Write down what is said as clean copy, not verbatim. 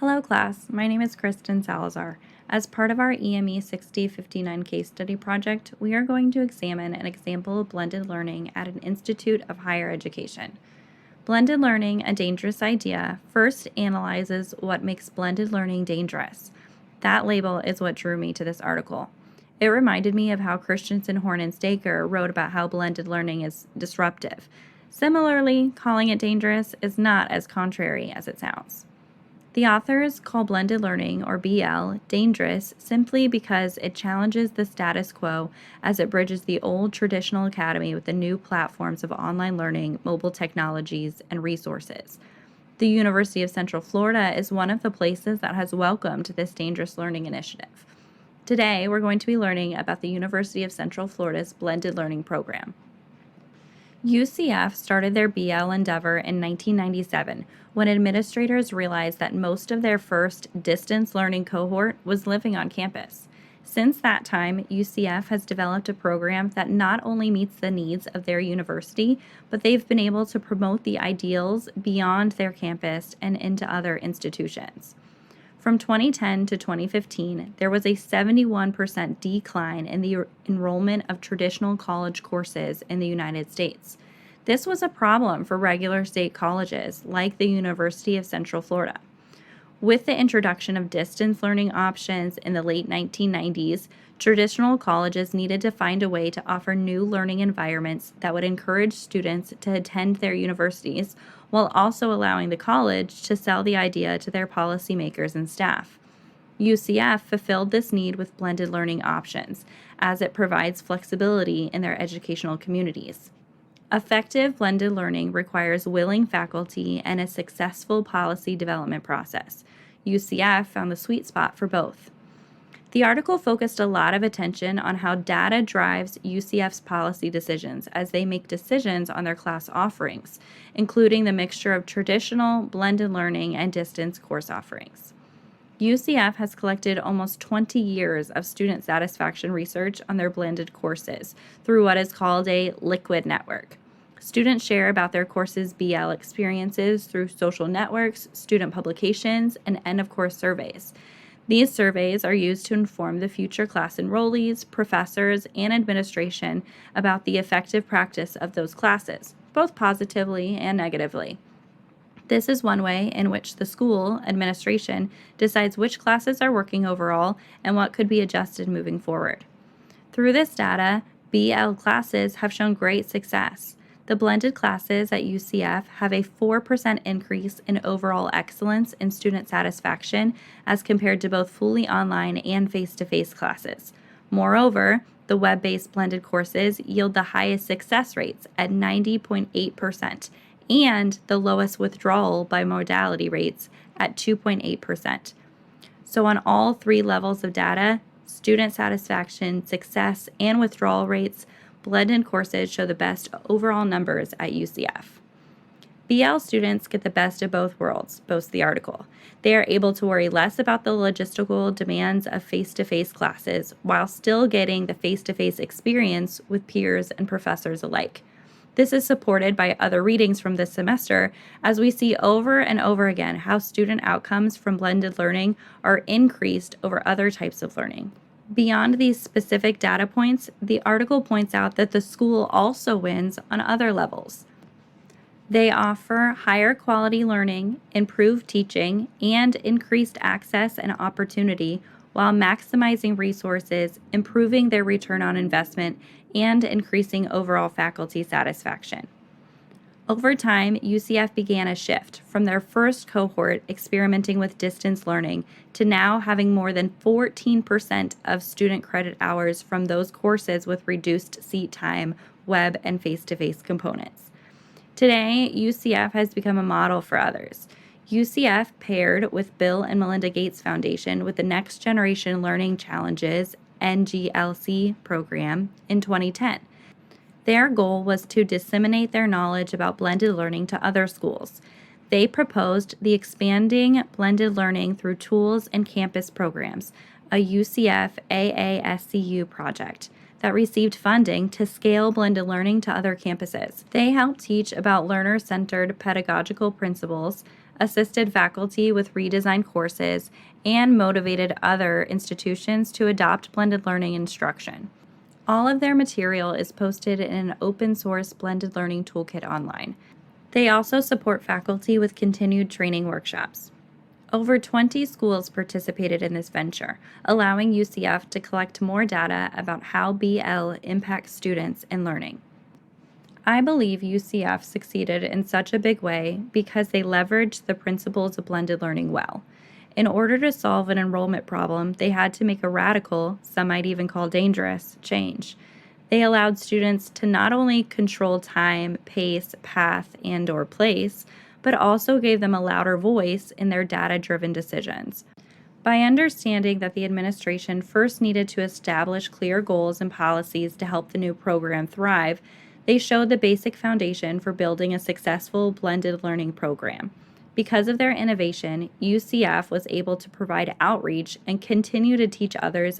Hello class, my name is Kristen Salazar. As part of our EME 6059 case study project, we are going to examine an example of blended learning at an institute of higher education. Blended learning, a dangerous idea, first analyzes what makes blended learning dangerous. That label is what drew me to this article. It reminded me of how Christensen, Horn, and Staker wrote about how blended learning is disruptive. Similarly, calling it dangerous is not as contrary as it sounds. The authors call blended learning, or BL, dangerous simply because it challenges the status quo as it bridges the old traditional academy with the new platforms of online learning, mobile technologies, and resources. The University of Central Florida is one of the places that has welcomed this dangerous learning initiative. Today, we're going to be learning about the University of Central Florida's blended learning program. UCF started their BL endeavor in 1997 when administrators realized that most of their first distance learning cohort was living on campus. Since that time, UCF has developed a program that not only meets the needs of their university, but they've been able to promote the ideals beyond their campus and into other institutions. From 2010 to 2015, there was a 71% decline in the enrollment of traditional college courses in the United States. This was a problem for regular state colleges like the University of Central Florida. With the introduction of distance learning options in the late 1990s, traditional colleges needed to find a way to offer new learning environments that would encourage students to attend their universities while also allowing the college to sell the idea to their policymakers and staff. UCF fulfilled this need with blended learning options, as it provides flexibility in their educational communities. Effective blended learning requires willing faculty and a successful policy development process. UCF found the sweet spot for both. The article focused a lot of attention on how data drives UCF's policy decisions as they make decisions on their class offerings, including the mixture of traditional, blended learning, and distance course offerings. UCF has collected almost 20 years of student satisfaction research on their blended courses through what is called a liquid network. Students share about their courses' BL experiences through social networks, student publications, and end-of-course surveys. These surveys are used to inform the future class enrollees, professors, and administration about the effective practice of those classes, both positively and negatively. This is one way in which the school administration decides which classes are working overall and what could be adjusted moving forward. Through this data, BL classes have shown great success. The blended classes at UCF have a 4% increase in overall excellence in student satisfaction as compared to both fully online and face-to-face classes. Moreover, the web-based blended courses yield the highest success rates at 90.8% and the lowest withdrawal by modality rates at 2.8%. So on all three levels of data, student satisfaction, success, and withdrawal rates, blended courses show the best overall numbers at UCF. BL students get the best of both worlds, boasts the article. They are able to worry less about the logistical demands of face-to-face classes while still getting the face-to-face experience with peers and professors alike. This is supported by other readings from this semester, as we see over and over again how student outcomes from blended learning are increased over other types of learning. Beyond these specific data points, the article points out that the school also wins on other levels. They offer higher quality learning, improved teaching, and increased access and opportunity while maximizing resources, improving their return on investment, and increasing overall faculty satisfaction. Over time, UCF began a shift from their first cohort experimenting with distance learning to now having more than 14% of student credit hours from those courses with reduced seat time, web, and face-to-face components. Today, UCF has become a model for others. UCF paired with Bill and Melinda Gates Foundation with the Next Generation Learning Challenges NGLC program in 2010. Their goal was to disseminate their knowledge about blended learning to other schools. They proposed the Expanding Blended Learning Through Tools and Campus Programs, a UCF AASCU project that received funding to scale blended learning to other campuses. They help teach about learner-centered pedagogical principles, assisted faculty with redesigned courses, and motivated other institutions to adopt blended learning instruction. All of their material is posted in an open source blended learning toolkit online. They also support faculty with continued training workshops. Over 20 schools participated in this venture, allowing UCF to collect more data about how BL impacts students and learning. I believe UCF succeeded in such a big way because they leveraged the principles of blended learning well. In order to solve an enrollment problem, they had to make a radical, some might even call dangerous, change. They allowed students to not only control time, pace, path, and/or place, but also gave them a louder voice in their data-driven decisions. By understanding that the administration first needed to establish clear goals and policies to help the new program thrive, they showed the basic foundation for building a successful blended learning program. Because of their innovation, UCF was able to provide outreach and continue to teach others